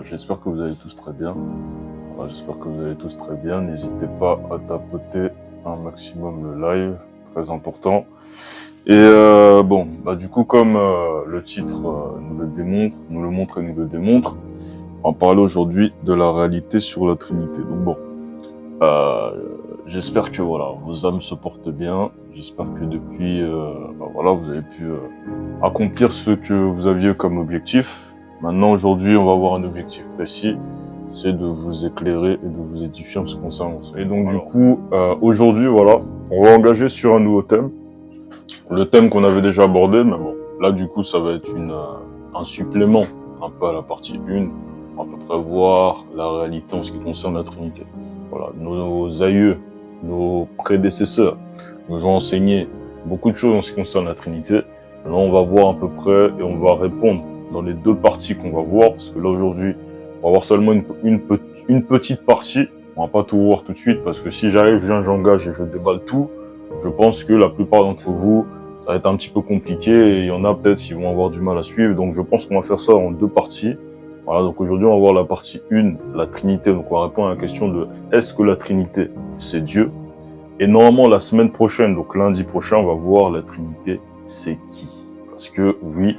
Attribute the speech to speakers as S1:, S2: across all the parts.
S1: J'espère que vous allez tous très bien. J'espère que vous allez tous très bien. N'hésitez pas à tapoter un maximum le live, très important. Et du coup, comme le titre nous le démontre, nous le montre et nous le démontre, on va parler aujourd'hui de la réalité sur la Trinité. Donc bon, j'espère que vos âmes se portent bien. J'espère que depuis, vous avez pu accomplir ce que vous aviez comme objectif. Maintenant, aujourd'hui, on va avoir un objectif précis, c'est de vous éclairer et de vous édifier en ce qui concerne ça. Et donc, du coup, aujourd'hui, on va engager sur un nouveau thème. Le thème qu'on avait déjà abordé, mais bon, là, du coup, ça va être un supplément un peu à la partie 1. On va à peu près voir la réalité en ce qui concerne la Trinité. Voilà, nos aïeux, nos prédécesseurs nous ont enseigné beaucoup de choses en ce qui concerne la Trinité. Maintenant, on va voir à peu près et on va répondre dans les deux parties qu'on va voir, parce que là, aujourd'hui, on va voir seulement une petite partie. On va pas tout voir tout de suite, parce que si j'arrive, j'engage et je déballe tout, je pense que la plupart d'entre vous, ça va être un petit peu compliqué et il y en a peut-être qui vont avoir du mal à suivre. Donc, je pense qu'on va faire ça en deux parties. Voilà, donc aujourd'hui, on va voir la partie 1, la Trinité. Donc, on va répondre à la question de est-ce que la Trinité, c'est Dieu? Et normalement, la semaine prochaine, donc lundi prochain, on va voir la Trinité, c'est qui? Parce que oui,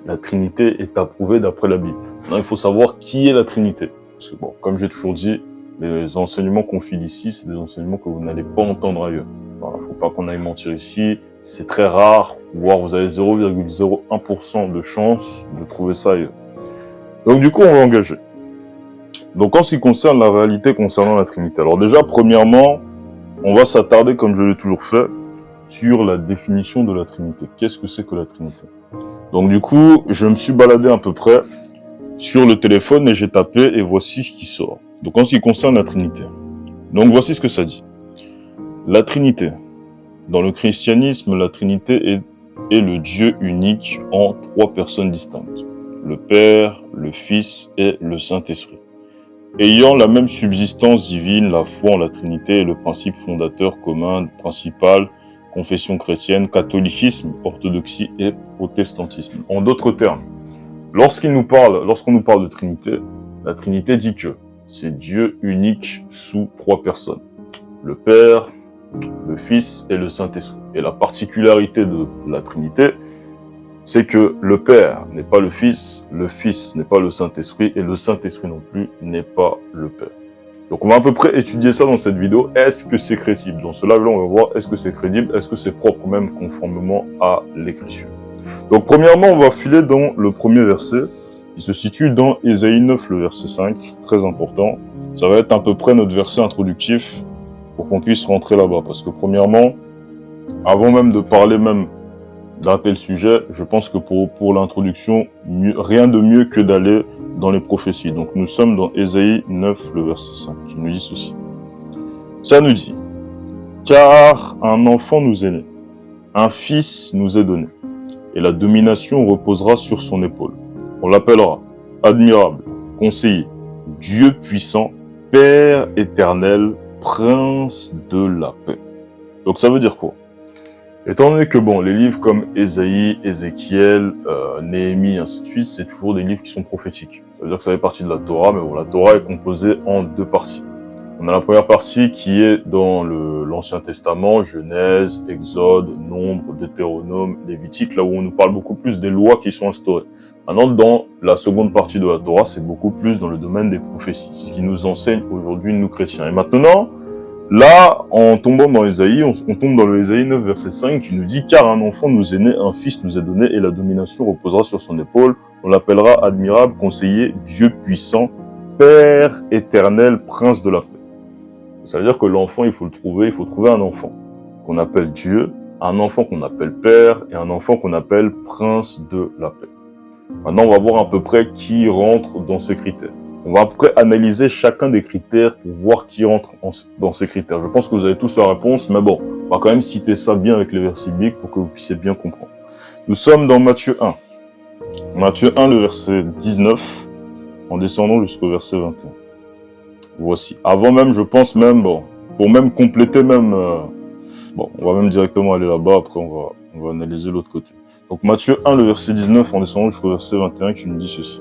S1: la Trinité est approuvée d'après la Bible. Maintenant, il faut savoir qui est la Trinité. Parce que bon, comme j'ai toujours dit, les enseignements qu'on file ici, c'est des enseignements que vous n'allez pas entendre ailleurs. Voilà, faut pas qu'on aille mentir ici. C'est très rare, voire vous avez 0,01% de chance de trouver ça ailleurs. Donc du coup, on va engager. Donc en ce qui concerne la réalité concernant la Trinité. Alors déjà, premièrement, on va s'attarder, comme je l'ai toujours fait, sur la définition de la Trinité. Qu'est-ce que c'est que la Trinité? Donc du coup, je me suis baladé à peu près sur le téléphone et j'ai tapé et voici ce qui sort. Donc en ce qui concerne la Trinité. Donc voici ce que ça dit. La Trinité. Dans le christianisme, la Trinité est le Dieu unique en trois personnes distinctes. Le Père, le Fils et le Saint-Esprit. Ayant la même subsistance divine, la foi en la Trinité est le principe fondateur commun, principal, confession chrétienne, catholicisme, orthodoxie et protestantisme. En d'autres termes, lorsqu'on nous parle de Trinité, la Trinité dit que c'est Dieu unique sous trois personnes. Le Père, le Fils et le Saint-Esprit. Et la particularité de la Trinité, c'est que le Père n'est pas le Fils n'est pas le Saint-Esprit, et le Saint-Esprit non plus n'est pas le Père. Donc on va à peu près étudier ça dans cette vidéo. Est-ce que c'est crédible? Dans ce live-là, on va voir est-ce que c'est crédible, est-ce que c'est propre même conformément à l'Écriture. Donc premièrement, on va filer dans le premier verset. Il se situe dans Ésaïe 9, le verset 5, très important. Ça va être à peu près notre verset introductif pour qu'on puisse rentrer là-bas. Parce que premièrement, avant même de parler même d'un tel sujet, je pense que pour l'introduction, rien de mieux que d'aller dans les prophéties. Donc nous sommes dans Ésaïe 9, le verset 5, qui nous dit ceci. Ça nous dit, « Car un enfant nous est né, un fils nous est donné, et la domination reposera sur son épaule. On l'appellera admirable, conseiller, Dieu puissant, Père éternel, prince de la paix. » Donc ça veut dire quoi? Étant donné que les livres comme Ésaïe, Ézéchiel, Néhémie, ainsi de suite, c'est toujours des livres qui sont prophétiques. Ça veut dire que ça fait partie de la Torah, mais la Torah est composée en deux parties. On a la première partie qui est dans l'Ancien Testament, Genèse, Exode, Nombre, Deutéronome, Lévitique, là où on nous parle beaucoup plus des lois qui sont instaurées. Maintenant, dans la seconde partie de la Torah, c'est beaucoup plus dans le domaine des prophéties, ce qui nous enseigne aujourd'hui nous chrétiens. Et maintenant, là, en tombant dans Ésaïe, on tombe dans le Ésaïe 9, verset 5, qui nous dit « Car un enfant nous est né, un fils nous est donné, et la domination reposera sur son épaule. On l'appellera admirable, conseiller, Dieu puissant, Père éternel, prince de la paix. » Ça veut dire que l'enfant, il faut trouver un enfant qu'on appelle Dieu, un enfant qu'on appelle Père, et un enfant qu'on appelle prince de la paix. Maintenant, on va voir à peu près qui rentre dans ces critères. On va à peu près analyser chacun des critères pour voir qui rentre dans ces critères. Je pense que vous avez tous la réponse, mais bon, on va quand même citer ça bien avec les versets bibliques pour que vous puissiez bien comprendre. Nous sommes dans Matthieu 1. Matthieu 1, le verset 19, en descendant jusqu'au verset 21. Voici. Avant même, je pense même, pour même compléter même, on va même directement aller là-bas, après on va analyser l'autre côté. Donc Matthieu 1, le verset 19, en descendant jusqu'au verset 21, qui nous dit ceci.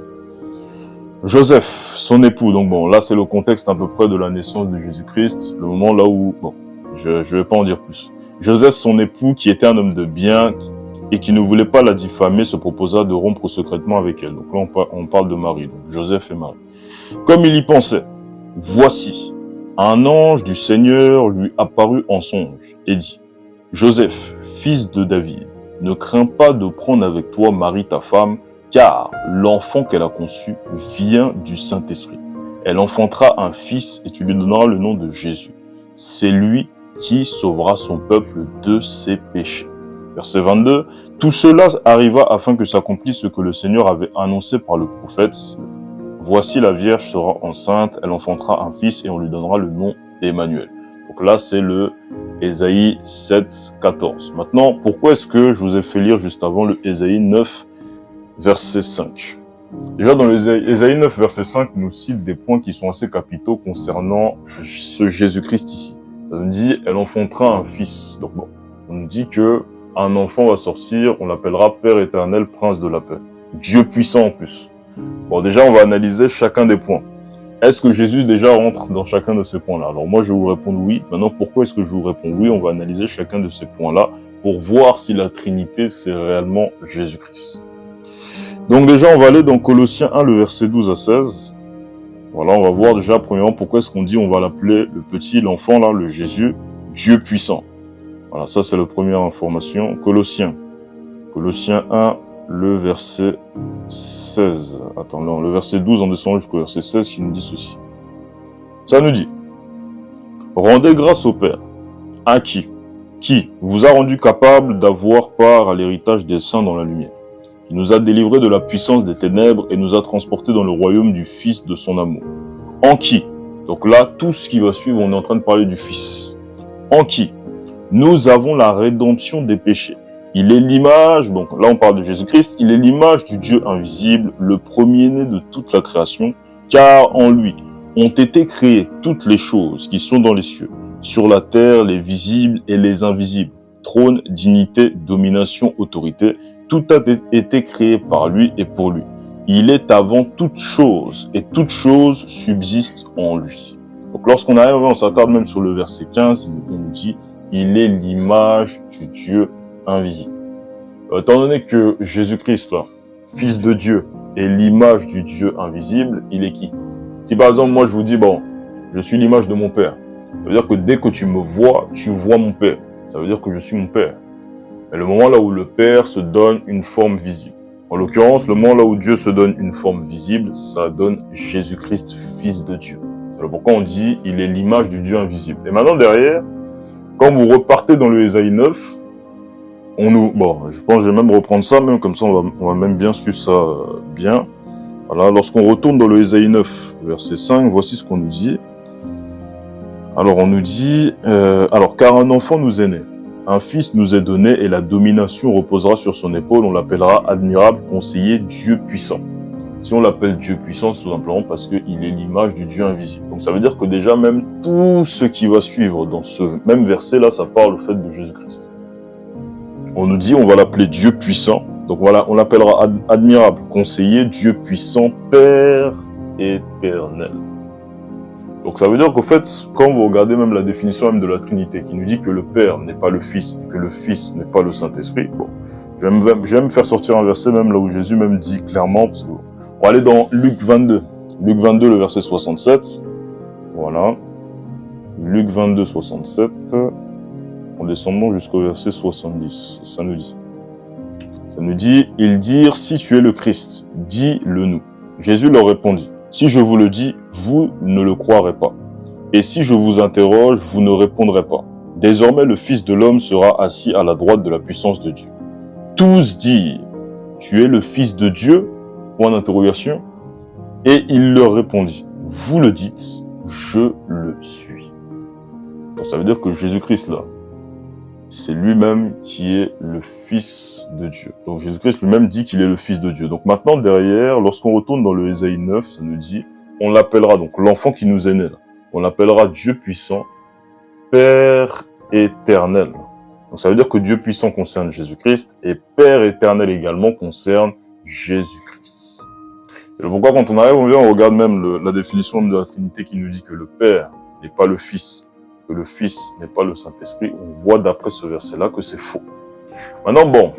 S1: Joseph, son époux, donc bon, là c'est le contexte à peu près de la naissance de Jésus-Christ, le moment là où, bon, je vais pas en dire plus. Joseph, son époux, qui était un homme de bien et qui ne voulait pas la diffamer, se proposa de rompre secrètement avec elle. Donc là on parle de Marie, donc Joseph et Marie. Comme il y pensait, voici, un ange du Seigneur lui apparut en songe et dit, Joseph, fils de David, ne crains pas de prendre avec toi Marie ta femme, car l'enfant qu'elle a conçu vient du Saint-Esprit. Elle enfantera un fils et tu lui donneras le nom de Jésus. C'est lui qui sauvera son peuple de ses péchés. Verset 22, tout cela arriva afin que s'accomplisse ce que le Seigneur avait annoncé par le prophète. Voici la Vierge sera enceinte, elle enfantera un fils et on lui donnera le nom d'Emmanuel. Donc là, c'est le Ésaïe 7, 14. Maintenant, pourquoi est-ce que je vous ai fait lire juste avant le Ésaïe 9, verset 5? Déjà, dans l'Ésaïe 9, verset 5, nous cite des points qui sont assez capitaux concernant ce Jésus-Christ ici. Ça nous dit, elle enfantera un fils. Donc bon, on nous dit que un enfant va sortir, on l'appellera Père éternel, Prince de la paix. Dieu puissant en plus. Bon, déjà, on va analyser chacun des points. Est-ce que Jésus déjà rentre dans chacun de ces points-là? Alors moi, je vais vous répondre oui. Maintenant, pourquoi est-ce que je vous réponds oui? On va analyser chacun de ces points-là pour voir si la Trinité, c'est réellement Jésus-Christ. Donc déjà, on va aller dans Colossiens 1, le verset 12 à 16. Voilà, on va voir déjà, premièrement, pourquoi est-ce qu'on dit, on va l'appeler le petit, l'enfant, là, le Jésus, Dieu puissant. Voilà, ça c'est la première information. Colossiens 1, le verset 16. Attends, non, le verset 12 en descendant jusqu'au verset 16 qui nous dit ceci. Ça nous dit, rendez grâce au Père, à qui vous a rendu capable d'avoir part à l'héritage des saints dans la lumière. Il nous a délivrés de la puissance des ténèbres et nous a transportés dans le royaume du Fils de son amour. En qui? Donc là, tout ce qui va suivre, on est en train de parler du Fils. En qui? Nous avons la rédemption des péchés. Il est l'image, donc là on parle de Jésus-Christ, il est l'image du Dieu invisible, le premier-né de toute la création, car en lui ont été créées toutes les choses qui sont dans les cieux, sur la terre, les visibles et les invisibles, trône, dignité, domination, autorité, tout a été créé par lui et pour lui. Il est avant toute chose et toute chose subsiste en lui. Donc lorsqu'on arrive, on s'attarde même sur le verset 15, il nous dit, il est l'image du Dieu invisible. Étant donné que Jésus-Christ, là, Fils de Dieu, est l'image du Dieu invisible, il est qui? Si par exemple, moi je vous dis, bon, je suis l'image de mon Père, ça veut dire que dès que tu me vois, tu vois mon Père. Ça veut dire que je suis mon Père. Mais le moment là où le Père se donne une forme visible. En l'occurrence, le moment là où Dieu se donne une forme visible, ça donne Jésus-Christ, Fils de Dieu. C'est pourquoi on dit, il est l'image du Dieu invisible. Et maintenant derrière, quand vous repartez dans le Ésaïe 9, bon, je pense que je vais même reprendre ça, même comme ça, on va même bien suivre ça bien. Voilà, lorsqu'on retourne dans le Ésaïe 9, verset 5, voici ce qu'on nous dit. Alors, on nous dit, car un enfant nous est né, un fils nous est donné, et la domination reposera sur son épaule, on l'appellera admirable, conseiller, Dieu puissant. Si on l'appelle Dieu puissant, c'est tout simplement parce qu'il est l'image du Dieu invisible. Donc ça veut dire que déjà, même tout ce qui va suivre dans ce même verset-là, ça parle au fait de Jésus-Christ. On nous dit, on va l'appeler Dieu puissant. Donc voilà, on l'appellera admirable, conseiller, Dieu puissant, Père éternel. Donc ça veut dire qu'au fait, quand vous regardez même la définition même de la Trinité, qui nous dit que le Père n'est pas le Fils, et que le Fils n'est pas le Saint-Esprit, bon, je vais me faire sortir un verset même là où Jésus même dit clairement, parce que on va aller dans Luc 22. Luc 22, le verset 67. Voilà. Luc 22, 67. En descendant jusqu'au verset 70. Ça nous dit, ils dirent, si tu es le Christ, dis-le nous. Jésus leur répondit, si je vous le dis, vous ne le croirez pas. Et si je vous interroge, vous ne répondrez pas. Désormais, le Fils de l'homme sera assis à la droite de la puissance de Dieu. Tous dirent, tu es le Fils de Dieu? Point d'interrogation. Et il leur répondit, vous le dites, je le suis. Donc ça veut dire que Jésus-Christ là, c'est lui-même qui est le Fils de Dieu. Donc Jésus-Christ lui-même dit qu'il est le Fils de Dieu. Donc maintenant derrière, lorsqu'on retourne dans le Ésaïe 9, ça nous dit, on l'appellera, donc l'enfant qui nous est né là, on l'appellera Dieu puissant, Père éternel. Donc ça veut dire que Dieu puissant concerne Jésus-Christ et Père éternel également concerne Jésus-Christ. C'est pourquoi quand on arrive, on regarde même la définition de la Trinité qui nous dit que le Père n'est pas le Fils, que le Fils n'est pas le Saint-Esprit. On voit d'après ce verset-là que c'est faux. Maintenant, bon,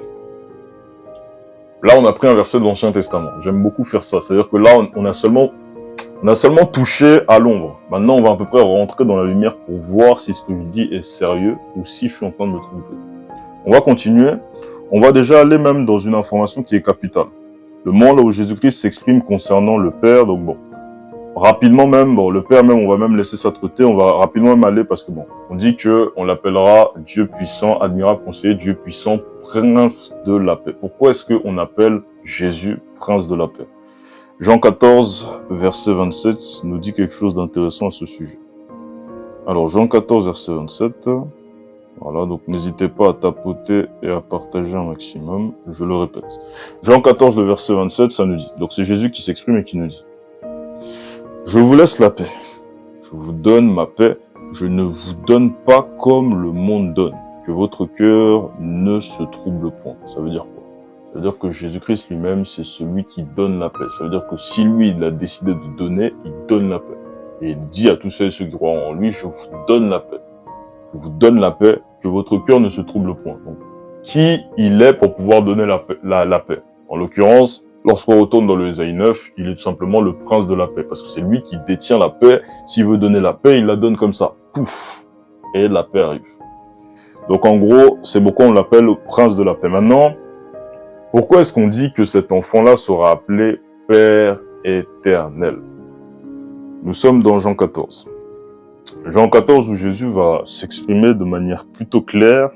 S1: là on a pris un verset de l'Ancien Testament. J'aime beaucoup faire ça. C'est-à-dire que là, on a seulement touché à l'ombre. Maintenant, on va à peu près rentrer dans la lumière pour voir si ce que je dis est sérieux ou si je suis en train de me tromper. On va continuer. On va déjà aller même dans une information qui est capitale. Le moment là où Jésus-Christ s'exprime concernant le Père, donc bon, rapidement même, bon, le Père même, on va même laisser ça de côté, on va rapidement même aller parce que bon, on dit que on l'appellera Dieu puissant, admirable conseiller, Dieu puissant, prince de la paix. Pourquoi est-ce qu'on appelle Jésus prince de la paix? Jean 14, verset 27, nous dit quelque chose d'intéressant à ce sujet. Alors, Jean 14, verset 27... Voilà, donc n'hésitez pas à tapoter et à partager un maximum, je le répète. Jean 14, le verset 27, ça nous dit, donc c'est Jésus qui s'exprime et qui nous dit, « Je vous laisse la paix, je vous donne ma paix, je ne vous donne pas comme le monde donne, que votre cœur ne se trouble point. » Ça veut dire quoi? Ça veut dire que Jésus-Christ lui-même, c'est celui qui donne la paix. Ça veut dire que si lui, il a décidé de donner, il donne la paix. Et il dit à tous ceux qui croient en lui, « Je vous donne la paix. » Je vous donne la paix, que votre cœur ne se trouble point. Donc, qui il est pour pouvoir donner la paix? En l'occurrence, lorsqu'on retourne dans le Ésaïe 9, il est tout simplement le prince de la paix, parce que c'est lui qui détient la paix. S'il veut donner la paix, il la donne comme ça. Pouf! Et la paix arrive. Donc en gros, c'est pourquoi on l'appelle le prince de la paix. Maintenant, pourquoi est-ce qu'on dit que cet enfant-là sera appelé Père éternel? Nous sommes dans Jean 14. Jean 14 où Jésus va s'exprimer de manière plutôt claire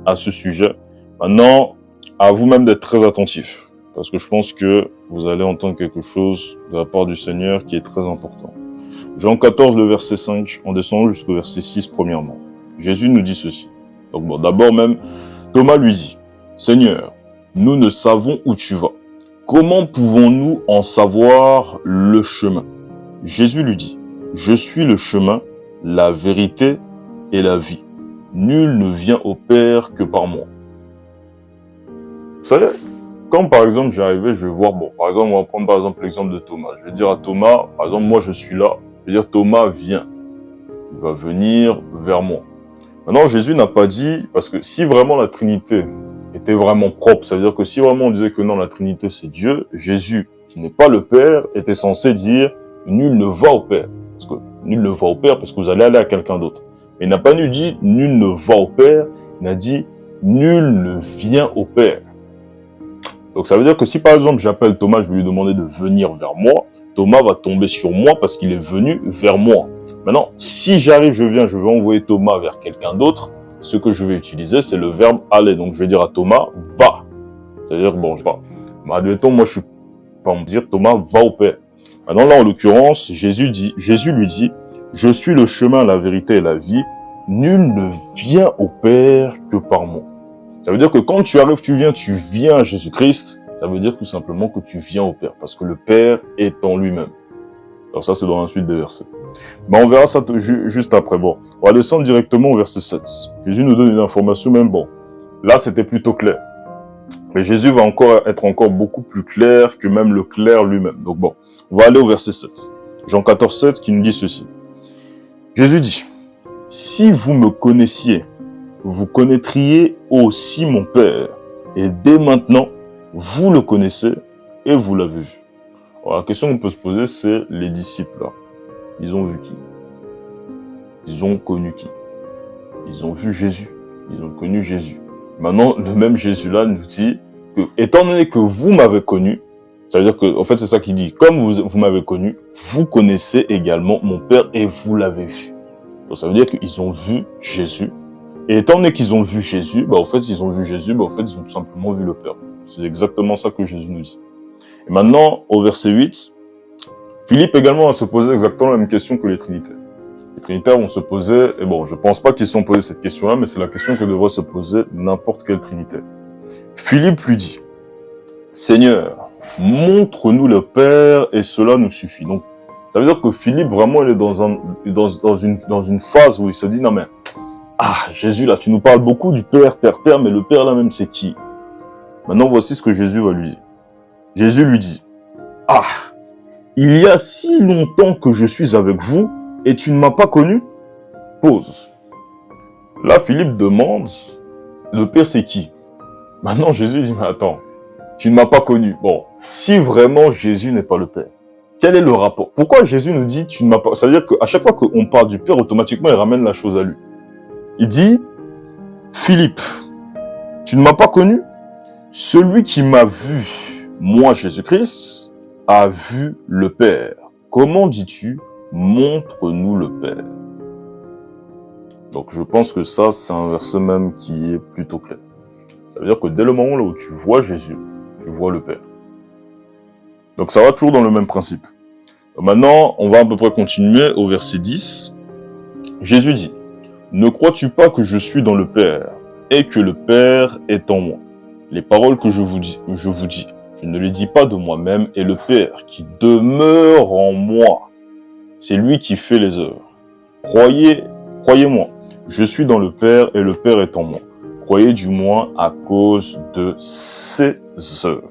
S1: à ce sujet. Maintenant, à vous-même d'être très attentifs, parce que je pense que vous allez entendre quelque chose de la part du Seigneur qui est très important. Jean 14, le verset 5, en descendant jusqu'au verset 6, premièrement. Jésus nous dit ceci. Donc bon, d'abord même, Thomas lui dit, « Seigneur, nous ne savons où tu vas. Comment pouvons-nous en savoir le chemin ?» Jésus lui dit, « Je suis le chemin, la vérité et la vie. Nul ne vient au Père que par moi. » Vous savez, quand par exemple j'arrivais, je vais voir, bon, par exemple, on va prendre par exemple l'exemple de Thomas. Je vais dire à Thomas, par exemple, moi je suis là, je vais dire Thomas, viens. Il va venir vers moi. Maintenant, Jésus n'a pas dit, parce que si vraiment la Trinité était vraiment propre, c'est-à-dire que si vraiment on disait que non, la Trinité c'est Dieu, Jésus, qui n'est pas le Père, était censé dire, nul ne va au Père. Parce que nul ne va au Père parce que vous allez aller à quelqu'un d'autre. Mais il n'a pas dit nul ne va au Père, il a dit nul ne vient au Père. Donc ça veut dire que si par exemple j'appelle Thomas, je vais lui demander de venir vers moi, Thomas va tomber sur moi parce qu'il est venu vers moi. Maintenant, si j'arrive, je vais envoyer Thomas vers quelqu'un d'autre, ce que je vais utiliser, c'est le verbe aller. Donc je vais dire à Thomas, va. C'est-à-dire, bon, je sais pas. Mais admettons, moi je suis pas me dire Thomas, va au Père. Maintenant là, en l'occurrence, Jésus lui dit, je suis le chemin, la vérité et la vie. Nul ne vient au Père que par moi. Ça veut dire que quand tu arrives, tu viens à Jésus-Christ. Ça veut dire tout simplement que tu viens au Père. Parce que le Père est en lui-même. Alors ça, c'est dans la suite des versets. Mais on verra ça juste après. Bon, on va descendre directement au verset 7. Jésus nous donne une information même. Bon, là, c'était plutôt clair. Mais Jésus va être encore beaucoup plus clair que même le clair lui-même. Donc bon, on va aller au verset 7. Jean 14, 7 qui nous dit ceci. Jésus dit, « Si vous me connaissiez, vous connaîtriez aussi mon Père. Et dès maintenant, vous le connaissez et vous l'avez vu. » Alors la question qu'on peut se poser, c'est les disciples là. Ils ont vu qui? Ils ont connu qui? Ils ont vu Jésus. Ils ont connu Jésus. Maintenant, le même Jésus-là nous dit que, étant donné que vous m'avez connu, ça veut dire que, en fait, c'est ça qu'il dit. Comme vous m'avez connu, vous connaissez également mon Père et vous l'avez vu. Donc, ça veut dire qu'ils ont vu Jésus. Et étant donné qu'ils ont vu Jésus, bah, en fait, ils ont vu Jésus, bah, en fait, ils ont tout simplement vu le Père. C'est exactement ça que Jésus nous dit. Et maintenant, au verset 8, Philippe également va se poser exactement la même question que les Trinitaires. Les Trinitaires vont se poser, et bon, je pense pas qu'ils se sont posés cette question-là, mais c'est la question que devrait se poser n'importe quel Trinitaire. Philippe lui dit, « Seigneur, montre-nous le Père et cela nous suffit. » Donc, ça veut dire que Philippe, vraiment, il est dans une phase où il se dit, « Non mais, Jésus, là, tu nous parles beaucoup du Père, Père, mais le Père là-même, c'est qui ?» Maintenant, voici ce que Jésus va lui dire. Jésus lui dit, « il y a si longtemps que je suis avec vous et tu ne m'as pas connu? Pause. Là, Philippe demande, le Père c'est qui? Maintenant, Jésus dit, mais attends, tu ne m'as pas connu. Bon, si vraiment Jésus n'est pas le Père, quel est le rapport? Pourquoi Jésus nous dit, tu ne m'as pas... Ça veut dire qu'à chaque fois qu'on parle du Père, automatiquement, il ramène la chose à lui. Il dit, Philippe, tu ne m'as pas connu? Celui qui m'a vu, moi Jésus-Christ, a vu le Père. Comment dis-tu, montre-nous le Père? Donc je pense que ça, c'est un verset même qui est plutôt clair. Ça veut dire que dès le moment là où tu vois Jésus, tu vois le Père. Donc ça va toujours dans le même principe. Maintenant, on va à peu près continuer au verset 10. Jésus dit, « Ne crois-tu pas que je suis dans le Père et que le Père est en moi? Les paroles que je vous dis, je ne les dis pas de moi-même, et le Père qui demeure en moi, c'est lui qui fait les œuvres. Croyez-moi, je suis dans le Père et le Père est en moi. Croyez du moins à cause de ses œuvres. »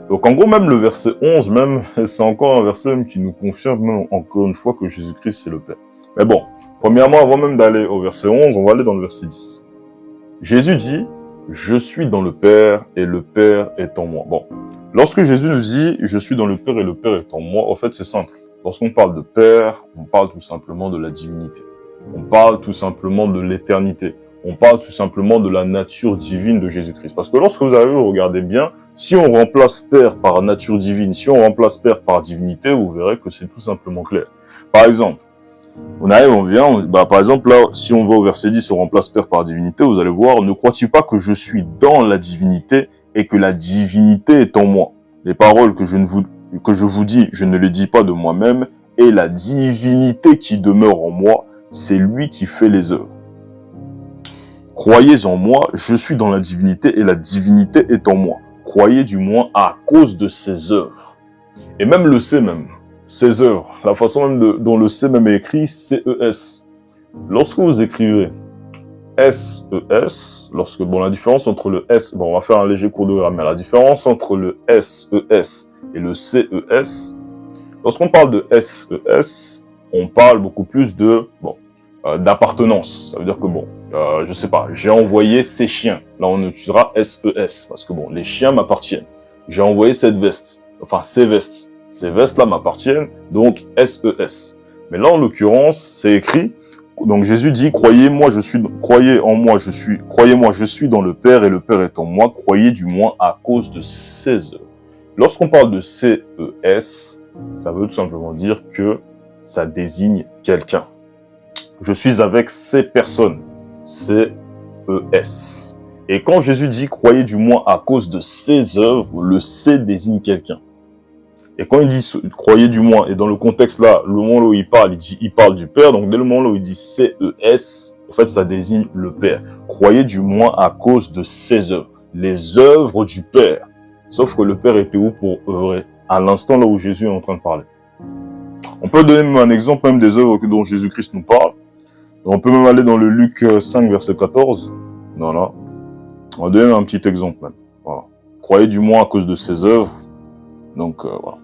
S1: Donc en gros, même le verset 11, même, c'est encore un verset qui nous confirme même, encore une fois que Jésus-Christ c'est le Père. Mais bon, premièrement, avant même d'aller au verset 11, on va aller dans le verset 10. Jésus dit, « Je suis dans le Père et le Père est en moi. » Bon, lorsque Jésus nous dit, « Je suis dans le Père et le Père est en moi », en fait, c'est simple. Lorsqu'on parle de Père, on parle tout simplement de la divinité. On parle tout simplement de l'éternité. On parle tout simplement de la nature divine de Jésus-Christ. Parce que lorsque vous avez regardé bien, si on remplace Père par nature divine, si on remplace Père par divinité, vous verrez que c'est tout simplement clair. Par exemple, on arrive, on vient, par exemple là, si on va au verset 10, on remplace Père par divinité, vous allez voir, ne crois-tu pas que je suis dans la divinité et que la divinité est en moi? Les paroles que je vous dis, je ne les dis pas de moi-même, et la divinité qui demeure en moi, c'est lui qui fait les œuvres. Croyez en moi, je suis dans la divinité et la divinité est en moi. Croyez du moins à cause de ses œuvres. Et même le C même, ses œuvres, la façon même dont le C même est écrit, C-E-S. Lorsque vous écrivez S-E-S, la différence entre le S, bon, on va faire un léger cours de grammaire, la différence entre le S-E-S et le C-E-S, lorsqu'on parle de S-E-S, on parle beaucoup plus de, d'appartenance. Ça veut dire que je sais pas, j'ai envoyé ces chiens. Là, on utilisera S-E-S, parce que les chiens m'appartiennent. J'ai envoyé cette veste, enfin ces vestes. Ces vestes-là m'appartiennent, donc S-E-S. Mais là, en l'occurrence, c'est écrit, donc Jésus dit, croyez-moi, je suis dans le Père et le Père est en moi, croyez du moins à cause de ses œuvres. Lorsqu'on parle de C-E-S, ça veut tout simplement dire que ça désigne quelqu'un. Je suis avec ces personnes. C-E-S. Et quand Jésus dit « croyez du moins à cause de ses œuvres », le « C » désigne quelqu'un. Et quand il dit « croyez du moins », et dans le contexte là, le moment où il parle du Père, donc dès le moment où il dit « C-E-S », en fait ça désigne le Père. Croyez du moins à cause de ses œuvres, les œuvres du Père. Sauf que le Père était où pour œuvrer? À l'instant là où Jésus est en train de parler. On peut donner même un exemple même des œuvres dont Jésus-Christ nous parle. On peut même aller dans le Luc 5, verset 14. Voilà. On va donner un petit exemple même. Voilà. Croyez du moins à cause de ses œuvres. Donc, voilà.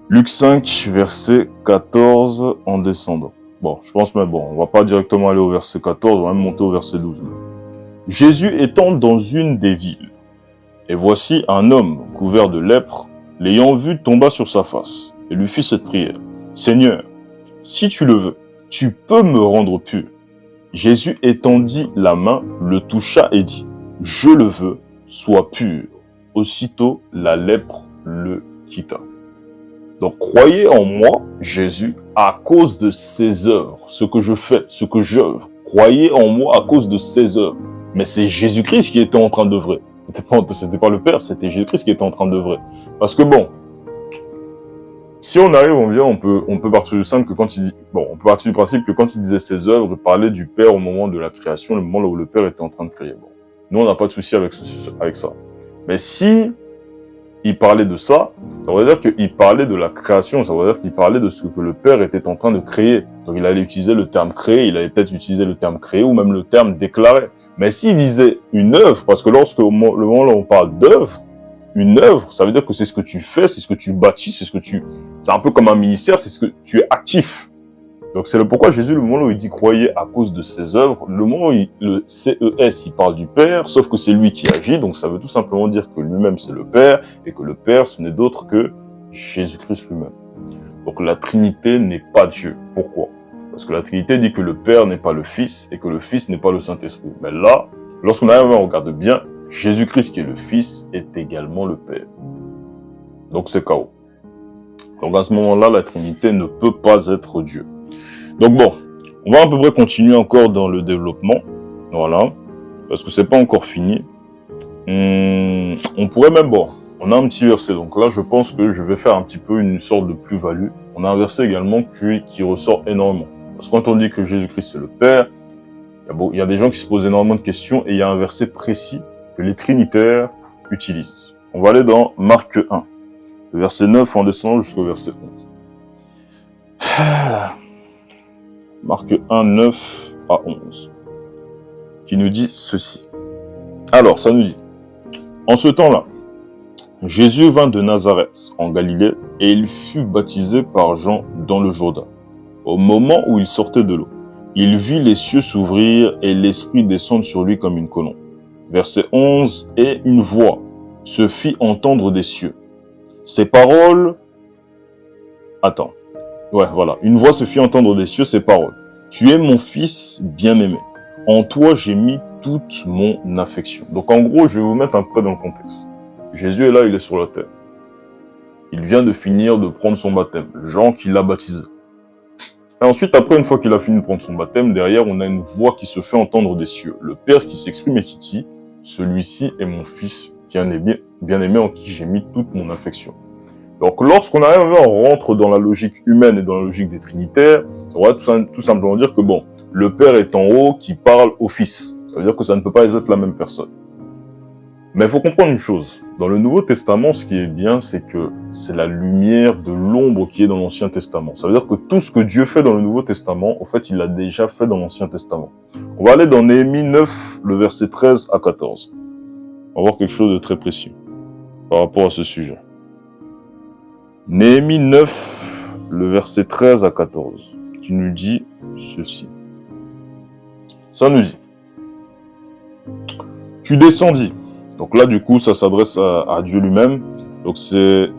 S1: Luc 5, verset 14, en descendant. Bon, je pense même, on va pas directement aller au verset 14, on va même monter au verset 12. Jésus étant dans une des villes, et voici un homme couvert de lèpre, l'ayant vu, tomba sur sa face, et lui fit cette prière. « Seigneur, si tu le veux, tu peux me rendre pur. » Jésus étendit la main, le toucha et dit, « Je le veux, sois pur. » Aussitôt, la lèpre le quitta. Donc, croyez en moi, Jésus, à cause de ses œuvres, ce que je fais, ce que j'œuvre. Croyez en moi à cause de ses œuvres. Mais c'est Jésus-Christ qui était en train d'œuvrer. C'était pas le Père, c'était Jésus-Christ qui était en train d'œuvrer. Parce que si on arrive, on peut partir du simple que quand il dit, on peut partir du principe que quand il disait ses œuvres, il parlait du Père au moment de la création, le moment là où le Père était en train de créer. Nous, on n'a pas de souci avec ça. Mais si il parlait de ça, ça veut dire qu'il parlait de la création, ça veut dire qu'il parlait de ce que le Père était en train de créer. Donc il allait utiliser le terme créer, il allait peut-être utiliser le terme créer ou même le terme déclarer. Mais s'il disait une œuvre, parce que le moment là où on parle d'œuvre, une œuvre, ça veut dire que c'est ce que tu fais, c'est ce que tu bâtis, c'est un peu comme un ministère, c'est ce que tu es actif. Donc c'est le pourquoi Jésus, le moment où il dit croyez à cause de ses œuvres, le moment où le CES, il parle du Père, sauf que c'est lui qui agit, donc ça veut tout simplement dire que lui-même c'est le Père, et que le Père ce n'est d'autre que Jésus-Christ lui-même. Donc la Trinité n'est pas Dieu. Pourquoi? Parce que la Trinité dit que le Père n'est pas le Fils, et que le Fils n'est pas le Saint-Esprit. Mais là, lorsqu'on regarde bien, Jésus-Christ qui est le Fils est également le Père. Donc c'est chaos. Donc à ce moment-là, la Trinité ne peut pas être Dieu. Donc bon, on va à peu près continuer encore dans le développement, voilà, parce que c'est pas encore fini. On pourrait même, bon, on a un petit verset, donc là je pense que je vais faire un petit peu une sorte de plus-value. On a un verset également qui ressort énormément. Parce que quand on dit que Jésus-Christ c'est le Père, il y a des gens qui se posent énormément de questions et il y a un verset précis que les trinitaires utilisent. On va aller dans Marc 1, le verset 9 en descendant jusqu'au verset 11. Marc 1, 9 à 11, qui nous dit ceci. Alors, ça nous dit, en ce temps-là, Jésus vint de Nazareth, en Galilée, et il fut baptisé par Jean dans le Jourdain. Au moment où il sortait de l'eau, il vit les cieux s'ouvrir et l'Esprit descendre sur lui comme une colombe. Verset 11, et une voix se fit entendre des cieux. Ces paroles... Une voix se fit entendre des cieux ces paroles. Tu es mon fils bien-aimé. En toi, j'ai mis toute mon affection. Donc en gros, je vais vous mettre un peu dans le contexte. Jésus est là, il est sur la terre. Il vient de finir de prendre son baptême. Jean qui l'a baptisé. Et ensuite, après, une fois qu'il a fini de prendre son baptême, derrière, on a une voix qui se fait entendre des cieux. Le Père qui s'exprime et qui dit, celui-ci est mon fils bien-aimé en qui j'ai mis toute mon affection. Donc, lorsqu'on on rentre dans la logique humaine et dans la logique des trinitaires, ça va tout simplement dire que bon, le Père est en haut qui parle au Fils. Ça veut dire que ça ne peut pas être la même personne. Mais il faut comprendre une chose. Dans le Nouveau Testament, ce qui est bien, c'est que c'est la lumière de l'ombre qui est dans l'Ancien Testament. Ça veut dire que tout ce que Dieu fait dans le Nouveau Testament, en fait, il l'a déjà fait dans l'Ancien Testament. On va aller dans Néhémie 9, le verset 13 à 14. On va voir quelque chose de très précis par rapport à ce sujet. Néhémie 9, le verset 13 à 14, qui nous dit ceci. Ça nous dit, tu descendis. Donc là, du coup, ça s'adresse à Dieu lui-même. Donc c'est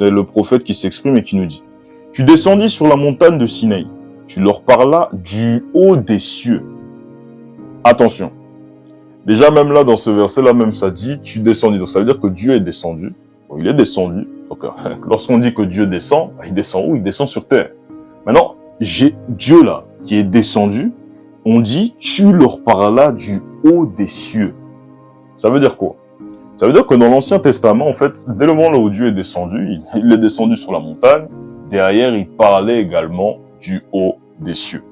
S1: le prophète qui s'exprime et qui nous dit, tu descendis sur la montagne de Sinaï. Tu leur parlas du haut des cieux. Attention. Déjà, même là, dans ce verset-là, même ça dit, tu descendis. Donc ça veut dire que Dieu est descendu. Bon, il est descendu. Donc, lorsqu'on dit que Dieu descend, il descend où? Il descend sur terre. Maintenant, j'ai Dieu là, qui est descendu. On dit, tu leur parlas du haut des cieux. Ça veut dire quoi? Ça veut dire que dans l'Ancien Testament, en fait, dès le moment où Dieu est descendu, il est descendu sur la montagne. Derrière, il parlait également du haut des cieux.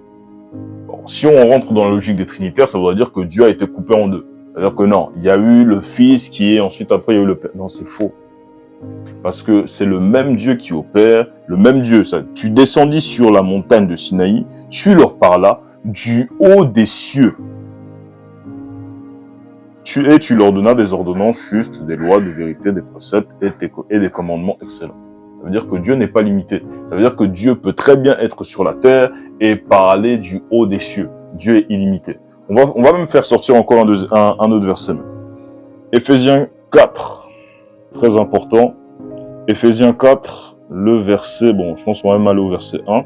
S1: Bon, si on rentre dans la logique des trinitaires, ça voudrait dire que Dieu a été coupé en deux. C'est-à-dire que non, il y a eu le Fils qui est ensuite après il y a eu le Père. Non, c'est faux. Parce que c'est le même Dieu qui opère, le même Dieu. Ça, tu descendis sur la montagne de Sinaï, tu leur parlas du haut des cieux. Tu leur donnas des ordonnances justes, des lois, des vérités, des préceptes et des commandements excellents. Ça veut dire que Dieu n'est pas limité. Ça veut dire que Dieu peut très bien être sur la terre et parler du haut des cieux. Dieu est illimité. On va même faire sortir encore un autre verset. Éphésiens 4, très important. Éphésiens 4, le verset, bon, je pense qu'on va même aller au verset 1.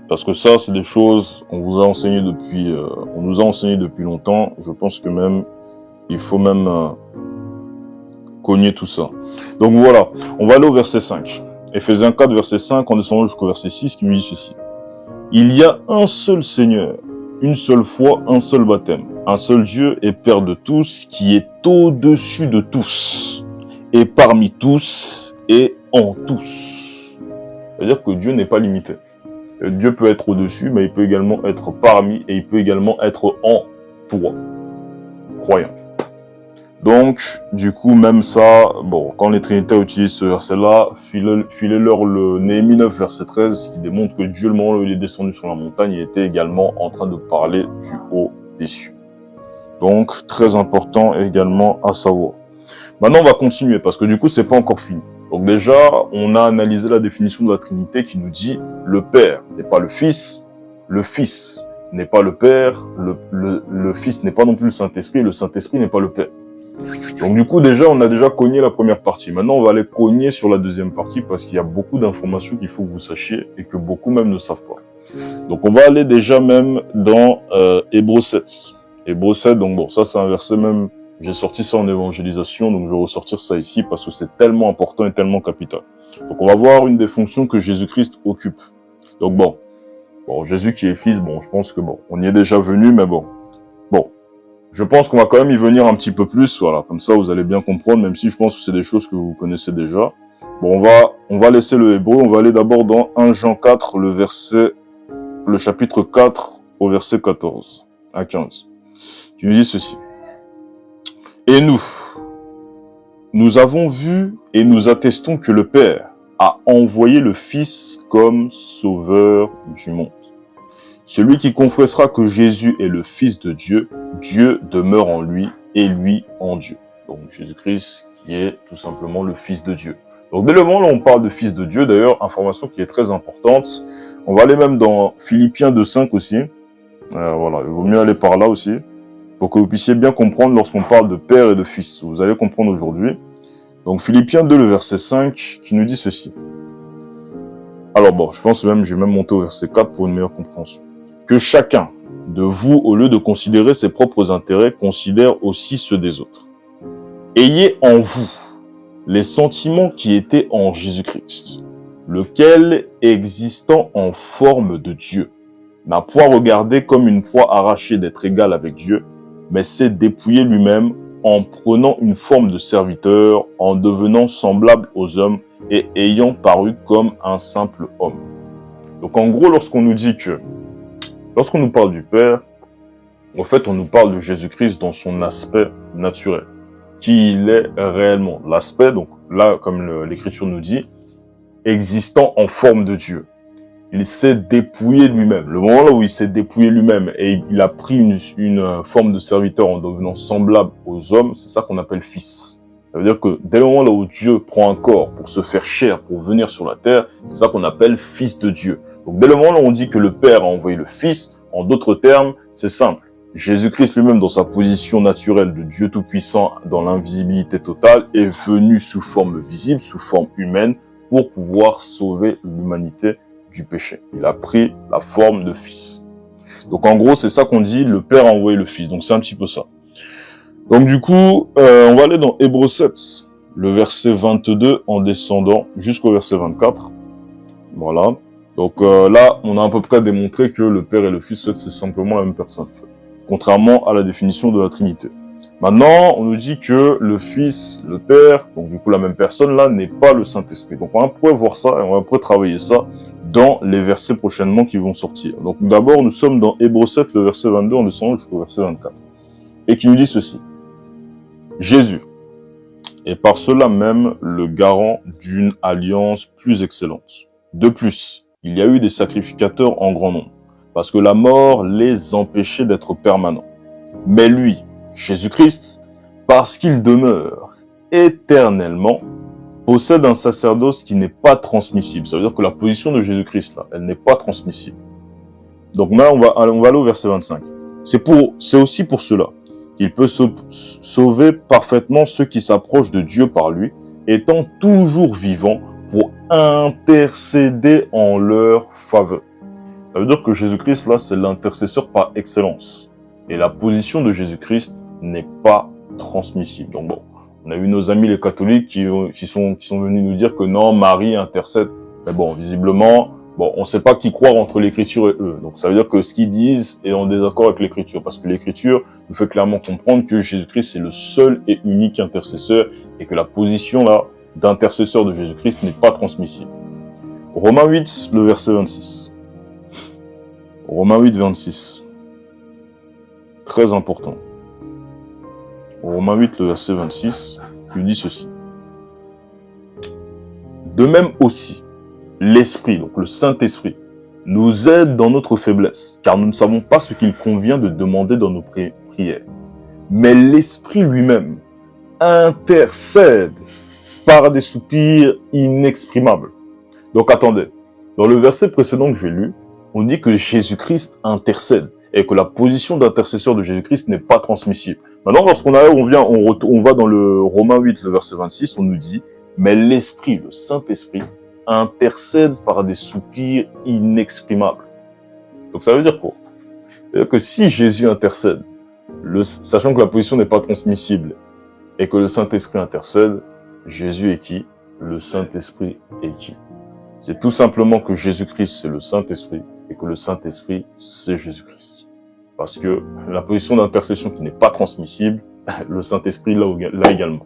S1: Parce que ça, c'est des choses qu'on vous a enseigné depuis, on nous a enseigné depuis longtemps. Je pense que même, il faut même cogner tout ça. Donc voilà, on va aller au verset 5. Éphésiens 4, verset 5, en descendant jusqu'au verset 6, qui nous dit ceci. Il y a un seul Seigneur, une seule foi, un seul baptême, un seul Dieu et Père de tous, qui est au-dessus de tous, et parmi tous, et en tous. C'est-à-dire que Dieu n'est pas limité. Dieu peut être au-dessus, mais il peut également être parmi, et il peut également être en toi, croyant. Donc, du coup, même ça, bon, quand les trinitaires utilisent ce verset-là, filez-leur le Néhémie 9, verset 13, qui démontre que Dieu, le moment où il est descendu sur la montagne, il était également en train de parler du haut des cieux. Donc, très important également à savoir. Maintenant, on va continuer parce que du coup, c'est pas encore fini. Donc déjà, on a analysé la définition de la Trinité qui nous dit le Père n'est pas le Fils n'est pas le Père, le Fils n'est pas non plus le Saint-Esprit n'est pas le Père. Donc du coup, déjà, on a déjà cogné la première partie. Maintenant, on va aller cogner sur la deuxième partie parce qu'il y a beaucoup d'informations qu'il faut que vous sachiez et que beaucoup même ne savent pas. Donc on va aller déjà même dans Hébreux 7. Hébreux 7, donc bon, ça c'est un verset même, j'ai sorti ça en évangélisation, donc je vais ressortir ça ici parce que c'est tellement important et tellement capital. Donc on va voir une des fonctions que Jésus-Christ occupe. Donc bon, Jésus qui est fils, bon, je pense que bon, on y est déjà venu, mais bon, je pense qu'on va quand même y venir un petit peu plus, voilà, comme ça vous allez bien comprendre, même si je pense que c'est des choses que vous connaissez déjà. Bon, on va laisser le hébreu, on va aller d'abord dans 1 Jean 4, le chapitre 4 au verset 14 à 15. Tu nous dis ceci. Et nous avons vu et nous attestons que le Père a envoyé le Fils comme sauveur du monde. Celui qui confessera que Jésus est le Fils de Dieu, Dieu demeure en lui et lui en Dieu. Donc Jésus-Christ qui est tout simplement le Fils de Dieu. Donc dès le moment où on parle de Fils de Dieu, d'ailleurs, information qui est très importante, on va aller même dans Philippiens 2.5 aussi. Voilà, il vaut mieux aller par là aussi, pour que vous puissiez bien comprendre lorsqu'on parle de Père et de Fils. Vous allez comprendre aujourd'hui. Donc Philippiens 2, le verset 5, qui nous dit ceci. Alors bon, je pense même, je vais même monter au verset 4 pour une meilleure compréhension. Que chacun de vous, au lieu de considérer ses propres intérêts, considère aussi ceux des autres. Ayez en vous les sentiments qui étaient en Jésus-Christ, lequel, existant en forme de Dieu, n'a point regardé comme une proie arrachée d'être égal avec Dieu, mais s'est dépouillé lui-même en prenant une forme de serviteur, en devenant semblable aux hommes et ayant paru comme un simple homme. Donc en gros, lorsqu'on nous parle du Père, en fait, on nous parle de Jésus-Christ dans son aspect naturel, qui il est réellement. L'aspect, donc là, comme l'Écriture nous dit, existant en forme de Dieu. Il s'est dépouillé de lui-même. Le moment là où il s'est dépouillé lui-même et il a pris une forme de serviteur en devenant semblable aux hommes, c'est ça qu'on appelle fils. Ça veut dire que dès le moment là où Dieu prend un corps pour se faire chair, pour venir sur la terre, c'est ça qu'on appelle fils de Dieu. Donc dès le moment là où on dit que le Père a envoyé le Fils, en d'autres termes, c'est simple. Jésus-Christ lui-même, dans sa position naturelle de Dieu Tout-Puissant, dans l'invisibilité totale, est venu sous forme visible, sous forme humaine, pour pouvoir sauver l'humanité du péché. Il a pris la forme de Fils. Donc en gros, c'est ça qu'on dit, le Père a envoyé le Fils. Donc c'est un petit peu ça. Donc du coup, on va aller dans Hébreux 7, le verset 22 en descendant jusqu'au verset 24. Voilà. Donc là, on a à peu près démontré que le Père et le Fils, c'est simplement la même personne, contrairement à la définition de la Trinité. Maintenant, on nous dit que le Fils, le Père, donc du coup la même personne là, n'est pas le Saint-Esprit. Donc on va pouvoir voir ça et on va pouvoir travailler ça dans les versets prochainement qui vont sortir. Donc d'abord, nous sommes dans Hébreux 7, le verset 22, en descendant jusqu'au verset 24. Et qui nous dit ceci. Jésus est par cela même le garant d'une alliance plus excellente. De plus, il y a eu des sacrificateurs en grand nombre, parce que la mort les empêchait d'être permanents. Mais lui, Jésus-Christ, parce qu'il demeure éternellement, possède un sacerdoce qui n'est pas transmissible. Ça veut dire que la position de Jésus-Christ, là, elle n'est pas transmissible. Donc là, on va aller au verset 25. C'est aussi pour cela qu'il peut sauver parfaitement ceux qui s'approchent de Dieu par lui, étant toujours vivant pour intercéder en leur faveur. Ça veut dire que Jésus-Christ, là, c'est l'intercesseur par excellence. Et la position de Jésus-Christ n'est pas transmissible. Donc bon, on a eu nos amis les catholiques qui sont venus nous dire que non, Marie intercède. Mais bon, visiblement, bon, on ne sait pas qui croire entre l'Écriture et eux. Donc ça veut dire que ce qu'ils disent est en désaccord avec l'Écriture. Parce que l'Écriture nous fait clairement comprendre que Jésus-Christ est le seul et unique intercesseur et que la position là d'intercesseur de Jésus-Christ n'est pas transmissible. Romains 8, le verset 26. Romains 8, 26. Très important. Romains 8, le verset 26, il dit ceci. De même aussi, l'Esprit, donc le Saint-Esprit, nous aide dans notre faiblesse, car nous ne savons pas ce qu'il convient de demander dans nos prières. Mais l'Esprit lui-même intercède par des soupirs inexprimables. Donc attendez, dans le verset précédent que j'ai lu, on dit que Jésus-Christ intercède et que la position d'intercesseur de Jésus-Christ n'est pas transmissible. Maintenant, lorsqu'on arrive, on va dans le Romains 8, le verset 26, on nous dit « Mais l'Esprit, le Saint-Esprit, intercède par des soupirs inexprimables. » Donc ça veut dire quoi? C'est-à-dire que si Jésus intercède, sachant que la position n'est pas transmissible, et que le Saint-Esprit intercède, Jésus est qui? Le Saint-Esprit est qui? C'est tout simplement que Jésus-Christ, c'est le Saint-Esprit, et que le Saint-Esprit, c'est Jésus-Christ. Parce que la position d'intercession qui n'est pas transmissible, le Saint-Esprit l'a également.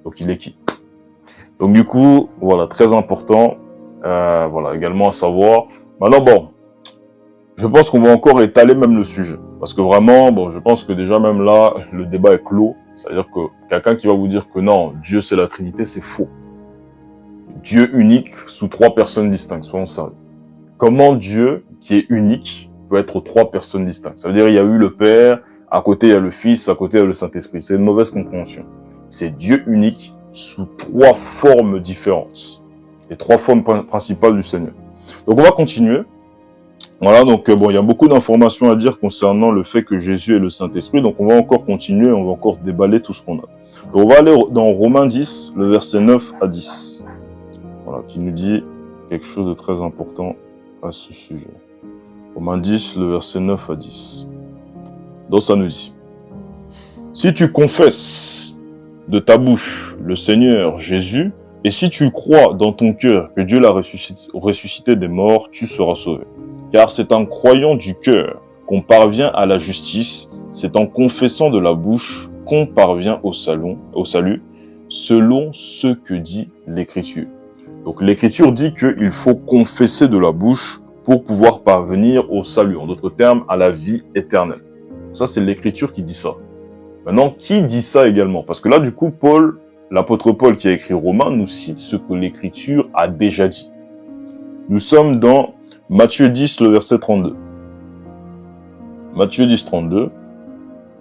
S1: Donc il est qui? Donc du coup, voilà, très important, voilà, également à savoir. Maintenant, bon, je pense qu'on va encore étaler même le sujet. Parce que vraiment, bon, je pense que déjà même là, le débat est clos. C'est-à-dire que quelqu'un qui va vous dire que non, Dieu c'est la Trinité, c'est faux. Dieu unique sous trois personnes distinctes, soyons sérieux. Comment Dieu, qui est unique, peut être trois personnes distinctes? Ça veut dire qu'il y a eu le Père, à côté il y a le Fils, à côté il y a le Saint-Esprit. C'est une mauvaise compréhension. C'est Dieu unique sous trois formes différentes. Les trois formes principales du Seigneur. Donc on va continuer. Voilà, donc bon, il y a beaucoup d'informations à dire concernant le fait que Jésus est le Saint-Esprit. Donc on va encore continuer, on va encore déballer tout ce qu'on a. Donc on va aller dans Romains 10, le verset 9 à 10. Voilà, qui nous dit quelque chose de très important à ce sujet. Romains 10, le verset 9 à 10. Donc ça nous dit: si tu confesses de ta bouche le Seigneur Jésus, et si tu crois dans ton cœur que Dieu l'a ressuscité des morts, tu seras sauvé. Car c'est en croyant du cœur qu'on parvient à la justice, c'est en confessant de la bouche qu'on parvient au salut, selon ce que dit l'Écriture. Donc l'Écriture dit qu'il faut confesser de la bouche pour pouvoir parvenir au salut, en d'autres termes, à la vie éternelle. Ça, c'est l'Écriture qui dit ça. Maintenant, qui dit ça également? Parce que là, du coup, l'apôtre Paul qui a écrit Romains, nous cite ce que l'Écriture a déjà dit. Nous sommes dans Matthieu 10, le verset 32. Matthieu 10, 32,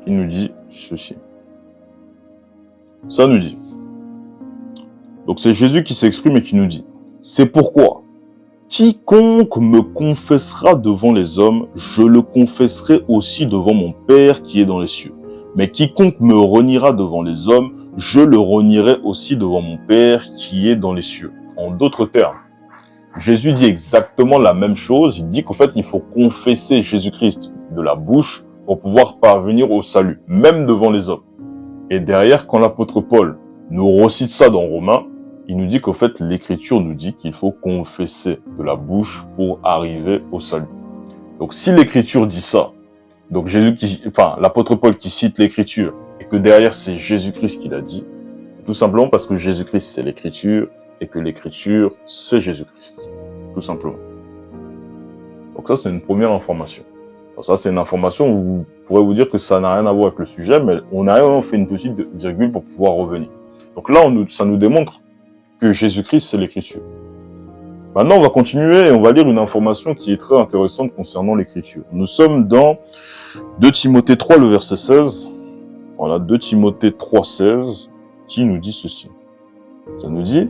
S1: qui nous dit ceci. Ça nous dit. Donc c'est Jésus qui s'exprime et qui nous dit: c'est pourquoi, quiconque me confessera devant les hommes, je le confesserai aussi devant mon Père qui est dans les cieux. Mais quiconque me reniera devant les hommes, je le renierai aussi devant mon Père qui est dans les cieux. En d'autres termes, Jésus dit exactement la même chose. Il dit qu'en fait, il faut confesser Jésus-Christ de la bouche pour pouvoir parvenir au salut, même devant les hommes. Et derrière, quand l'apôtre Paul nous recite ça dans Romains, il nous dit qu'en fait, l'Écriture nous dit qu'il faut confesser de la bouche pour arriver au salut. Donc si l'Écriture dit ça, donc l'apôtre Paul qui cite l'Écriture, et que derrière c'est Jésus-Christ qui l'a dit, c'est tout simplement parce que Jésus-Christ c'est l'Écriture, et que l'Écriture, c'est Jésus-Christ. Tout simplement. Donc ça, c'est une première information. Alors ça, c'est une information où vous pourrez vous dire que ça n'a rien à voir avec le sujet, mais on a vraiment fait une petite virgule pour pouvoir revenir. Donc là, ça nous démontre que Jésus-Christ, c'est l'Écriture. Maintenant, on va continuer et on va lire une information qui est très intéressante concernant l'Écriture. Nous sommes dans 2 Timothée 3, le verset 16. Voilà, 2 Timothée 3, 16, qui nous dit ceci. Ça nous dit: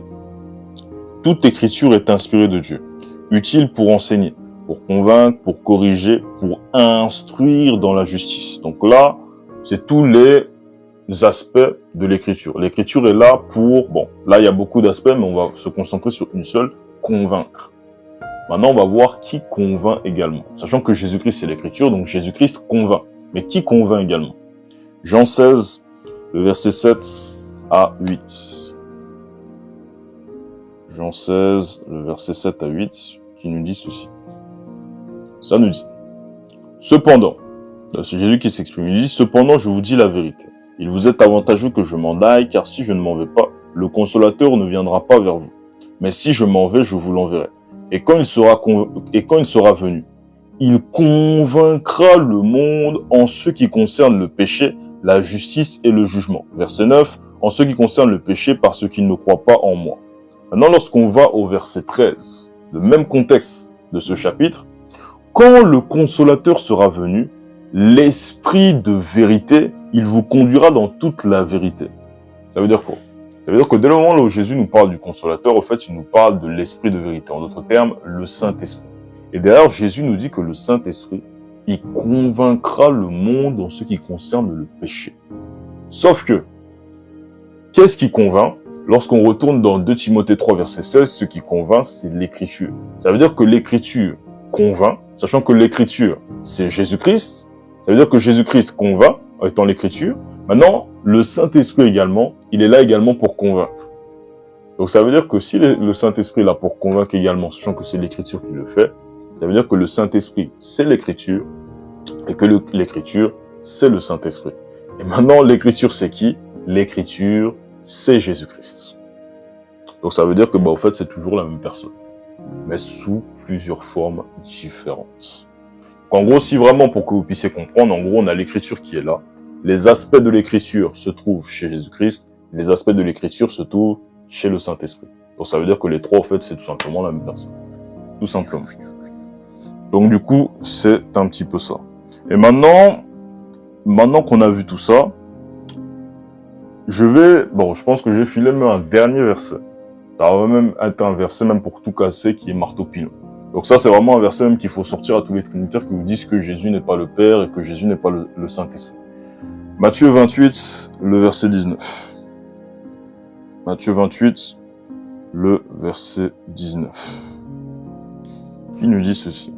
S1: toute écriture est inspirée de Dieu, utile pour enseigner, pour convaincre, pour corriger, pour instruire dans la justice. Donc là, c'est tous les aspects de l'écriture. L'écriture est là pour, bon, là il y a beaucoup d'aspects, mais on va se concentrer sur une seule: convaincre. Maintenant, on va voir qui convainc également. Sachant que Jésus-Christ c'est l'écriture, donc Jésus-Christ convainc. Mais qui convainc également? Jean 16, le verset 7 à 8. Jean 16, le verset 7 à 8, qui nous dit ceci. Ça nous dit: cependant, c'est Jésus qui s'exprime, il dit: cependant, je vous dis la vérité. Il vous est avantageux que je m'en aille, car si je ne m'en vais pas, le Consolateur ne viendra pas vers vous. Mais si je m'en vais, je vous l'enverrai. Et quand il sera venu, il convaincra le monde en ce qui concerne le péché, la justice et le jugement. Verset 9, en ce qui concerne le péché, parce qu'il ne croit pas en moi. Maintenant, lorsqu'on va au verset 13, le même contexte de ce chapitre, quand le Consolateur sera venu, l'Esprit de vérité, il vous conduira dans toute la vérité. Ça veut dire quoi? Ça veut dire que dès le moment où Jésus nous parle du consolateur, en fait, il nous parle de l'esprit de vérité. En d'autres termes, le Saint-Esprit. Et d'ailleurs, Jésus nous dit que le Saint-Esprit, il convaincra le monde en ce qui concerne le péché. Sauf que, qu'est-ce qui convainc? Lorsqu'on retourne dans 2 Timothée 3, verset 16, ce qui convainc, c'est l'écriture. Ça veut dire que l'écriture convainc, sachant que l'écriture, c'est Jésus-Christ. Ça veut dire que Jésus-Christ convainc, étant l'écriture. Maintenant, le Saint-Esprit également, il est là également pour convaincre. Donc ça veut dire que si le Saint-Esprit est là pour convaincre également, sachant que c'est l'écriture qui le fait, ça veut dire que le Saint-Esprit, c'est l'écriture, et que l'écriture, c'est le Saint-Esprit. Et maintenant, l'écriture, c'est qui? L'écriture, c'est Jésus-Christ. Donc ça veut dire que, en fait, c'est toujours la même personne, mais sous plusieurs formes différentes. En gros, si vraiment, pour que vous puissiez comprendre, en gros, on a l'écriture qui est là. Les aspects de l'écriture se trouvent chez Jésus-Christ. Les aspects de l'écriture se trouvent chez le Saint-Esprit. Donc ça veut dire que les trois, en fait, c'est tout simplement la même personne. Tout simplement. Donc du coup, c'est un petit peu ça. Et maintenant qu'on a vu tout ça, je pense que je vais filer même un dernier verset. Ça va même être un verset même pour tout casser qui est marteau pilon. Donc ça, c'est vraiment un verset même qu'il faut sortir à tous les trinitaires qui vous disent que Jésus n'est pas le Père et que Jésus n'est pas le Saint-Esprit. Matthieu 28, le verset 19. Matthieu 28, le verset 19. Qui nous dit ceci?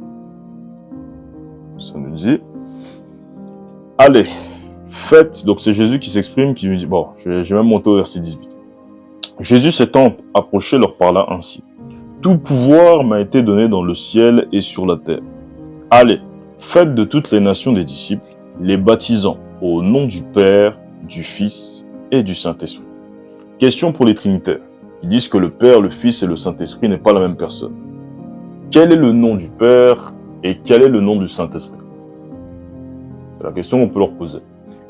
S1: Ça nous dit, allez, faites, donc c'est Jésus qui s'exprime, qui nous dit, je vais même monter au verset 18. Jésus s'étant approché leur parla ainsi. Tout pouvoir m'a été donné dans le ciel et sur la terre. Allez, faites de toutes les nations des disciples, les baptisant au nom du Père, du Fils et du Saint-Esprit. Question pour les trinitaires, qui disent que le Père, le Fils et le Saint-Esprit n'est pas la même personne. Quel est le nom du Père et quel est le nom du Saint-Esprit? C'est la question qu'on peut leur poser.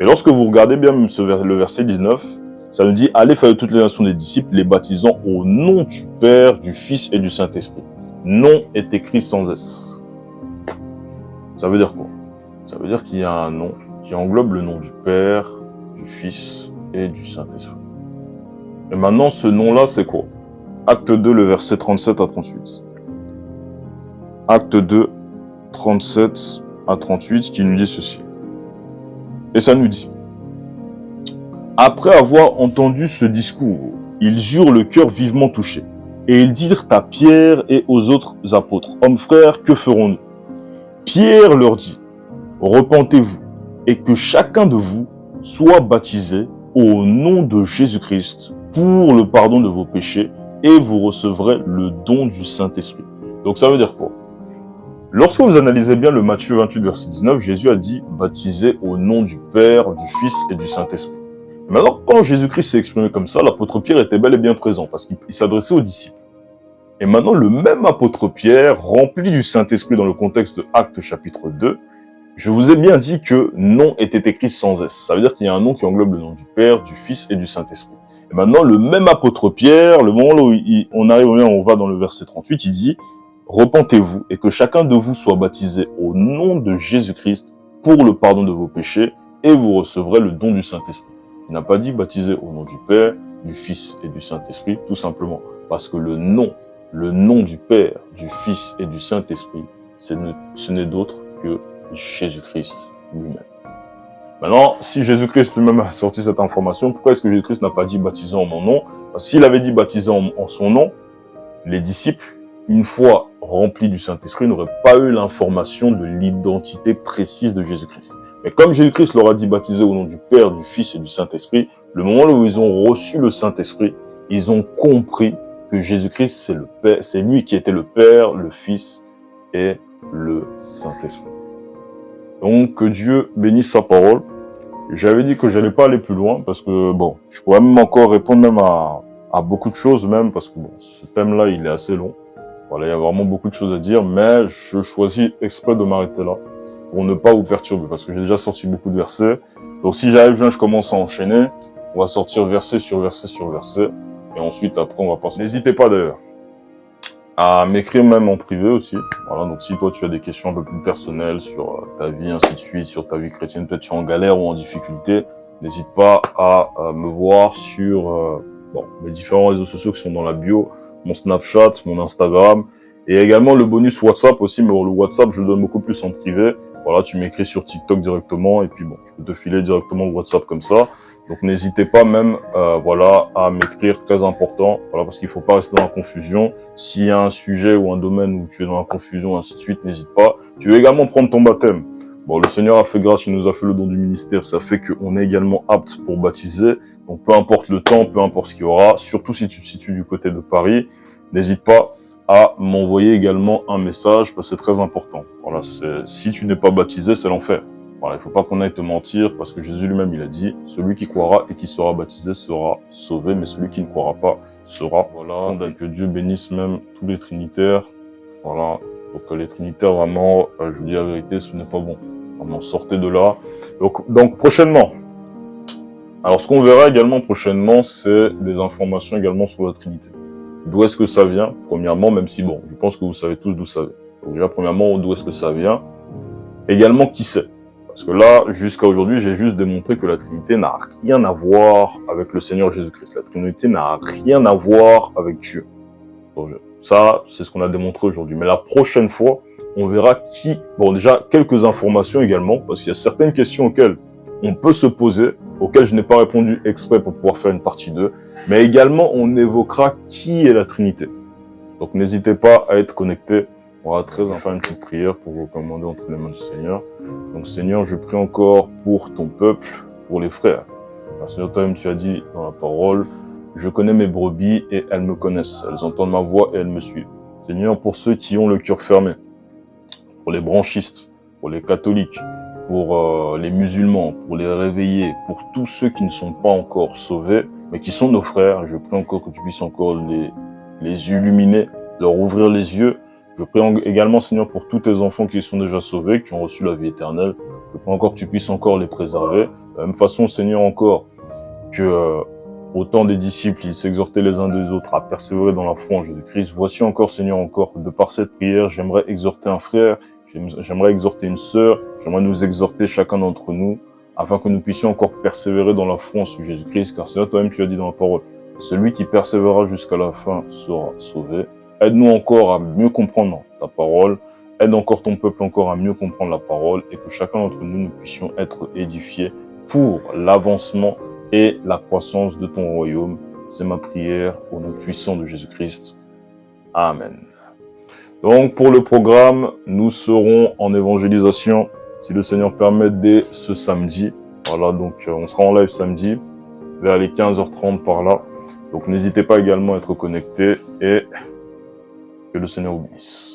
S1: Et lorsque vous regardez bien même le verset 19, ça nous dit « Allez faire de toutes les nations des disciples, les baptisant au nom du Père, du Fils et du Saint-Esprit. » Nom est écrit sans S. Ça veut dire quoi? Ça veut dire qu'il y a un nom qui englobe le nom du Père, du Fils et du Saint-Esprit. Et maintenant, ce nom-là, c'est quoi? Acte 2, le verset 37 à 38. Acte 2, 37 à 38, qui nous dit ceci. Et ça nous dit, après avoir entendu ce discours, ils eurent le cœur vivement touché. Et ils dirent à Pierre et aux autres apôtres, hommes frères, que ferons-nous? Pierre leur dit, repentez-vous et que chacun de vous soit baptisé au nom de Jésus-Christ pour le pardon de vos péchés et vous recevrez le don du Saint-Esprit. Donc ça veut dire quoi? Lorsque vous analysez bien le Matthieu 28, verset 19, Jésus a dit « baptisé au nom du Père, du Fils et du Saint-Esprit ». Maintenant, quand Jésus-Christ s'est exprimé comme ça, l'apôtre Pierre était bel et bien présent parce qu'il s'adressait aux disciples. Et maintenant, le même apôtre Pierre, rempli du Saint-Esprit dans le contexte de Actes chapitre 2, je vous ai bien dit que nom était écrit sans S. Ça veut dire qu'il y a un nom qui englobe le nom du Père, du Fils et du Saint-Esprit. Et maintenant, le même apôtre Pierre, le moment où on va dans le verset 38, il dit « Repentez-vous et que chacun de vous soit baptisé au nom de Jésus-Christ pour le pardon de vos péchés et vous recevrez le don du Saint-Esprit. » Il n'a pas dit baptisé au nom du Père, du Fils et du Saint-Esprit, tout simplement parce que le nom du Père, du Fils et du Saint-Esprit, ce n'est d'autre que Jésus-Christ lui-même. Maintenant, si Jésus-Christ lui-même a sorti cette information, pourquoi est-ce que Jésus-Christ n'a pas dit baptisé en mon nom? Parce que s'il avait dit baptisé en son nom, les disciples, une fois remplis du Saint-Esprit, n'auraient pas eu l'information de l'identité précise de Jésus-Christ. Mais comme Jésus-Christ leur a dit baptiser au nom du Père, du Fils et du Saint-Esprit, le moment où ils ont reçu le Saint-Esprit, ils ont compris que Jésus-Christ, c'est lui qui était le Père, le Fils et le Saint-Esprit. Donc, que Dieu bénisse sa parole. J'avais dit que j'allais pas aller plus loin parce que, je pourrais même encore répondre même à beaucoup de choses même parce que, ce thème-là, il est assez long. Voilà, il y a vraiment beaucoup de choses à dire, mais je choisis exprès de m'arrêter là pour ne pas vous perturber parce que j'ai déjà sorti beaucoup de versets. Donc, si j'arrive, je commence à enchaîner. On va sortir verset sur verset sur verset et ensuite, après, on va passer. N'hésitez pas d'ailleurs à m'écrire même en privé aussi. Voilà, donc si toi tu as des questions un peu plus personnelles sur ta vie, ainsi de suite, sur ta vie chrétienne, peut-être tu es en galère ou en difficulté, n'hésite pas à me voir sur mes différents réseaux sociaux qui sont dans la bio, mon Snapchat, mon Instagram, et également le bonus WhatsApp aussi, mais le WhatsApp, je le donne beaucoup plus en privé. Voilà, tu m'écris sur TikTok directement, et puis bon, je peux te filer directement le WhatsApp comme ça. Donc n'hésitez pas même à m'écrire, très important, voilà, parce qu'il faut pas rester dans la confusion. S'il y a un sujet ou un domaine où tu es dans la confusion, ainsi de suite, n'hésite pas. Tu veux également prendre ton baptême. Bon, le Seigneur a fait grâce, il nous a fait le don du ministère, ça fait qu'on est également apte pour baptiser. Donc peu importe le temps, peu importe ce qu'il y aura, surtout si tu te situes du côté de Paris, n'hésite pas à m'envoyer également un message, parce que c'est très important. Voilà, si tu n'es pas baptisé, c'est l'enfer. Voilà, il ne faut pas qu'on aille te mentir, parce que Jésus lui-même, il a dit, celui qui croira et qui sera baptisé sera sauvé, mais celui qui ne croira pas sera. Voilà, que Dieu bénisse même tous les trinitaires. Voilà, donc les trinitaires, vraiment, je vous dis la vérité, ce n'est pas bon. Vraiment, sortez de là. Donc prochainement. Alors, ce qu'on verra également prochainement, c'est des informations également sur la Trinité. D'où est-ce que ça vient? Premièrement, même si, bon, je pense que vous savez tous d'où ça vient. Donc déjà, premièrement, d'où est-ce que ça vient? Également, qui c'est? Parce que là, jusqu'à aujourd'hui, j'ai juste démontré que la Trinité n'a rien à voir avec le Seigneur Jésus-Christ. La Trinité n'a rien à voir avec Dieu. Donc, ça, c'est ce qu'on a démontré aujourd'hui. Mais la prochaine fois, on verra qui... Bon, déjà, quelques informations également, parce qu'il y a certaines questions auxquelles on peut se poser, auxquelles je n'ai pas répondu exprès pour pouvoir faire une partie 2. Mais également, on évoquera qui est la Trinité. Donc, n'hésitez pas à être connecté. On va faire une petite prière pour vous commander entre les mains du Seigneur. Donc, Seigneur, je prie encore pour ton peuple, pour les frères. Parce que Seigneur, toi-même, tu as dit dans la parole, je connais mes brebis et elles me connaissent. Elles entendent ma voix et elles me suivent. Seigneur, pour ceux qui ont le cœur fermé, pour les branchistes, pour les catholiques, pour les musulmans, pour les réveillés, pour tous ceux qui ne sont pas encore sauvés, mais qui sont nos frères, je prie encore que tu puisses encore les illuminer, leur ouvrir les yeux. Je prie également, Seigneur, pour tous tes enfants qui sont déjà sauvés, qui ont reçu la vie éternelle. Je prie encore que tu puisses encore les préserver. De la même façon, Seigneur, encore que autant des disciples, ils s'exhortaient les uns des autres à persévérer dans la foi en Jésus-Christ. Voici encore, Seigneur, encore, de par cette prière, j'aimerais exhorter un frère, j'aimerais exhorter une sœur, j'aimerais nous exhorter chacun d'entre nous, afin que nous puissions encore persévérer dans la foi en Jésus-Christ, car Seigneur, toi-même, tu as dit dans la parole, celui qui persévérera jusqu'à la fin sera sauvé. Aide-nous encore à mieux comprendre ta parole, aide encore ton peuple encore à mieux comprendre la parole, et que chacun d'entre nous, nous puissions être édifiés pour l'avancement et la croissance de ton royaume. C'est ma prière au nom puissant de Jésus-Christ. Amen. Donc, pour le programme, nous serons en évangélisation, si le Seigneur permet, dès ce samedi. Voilà, donc on sera en live samedi, vers les 15h30 par là. Donc, n'hésitez pas également à être connecté et que le Seigneur vous bénisse.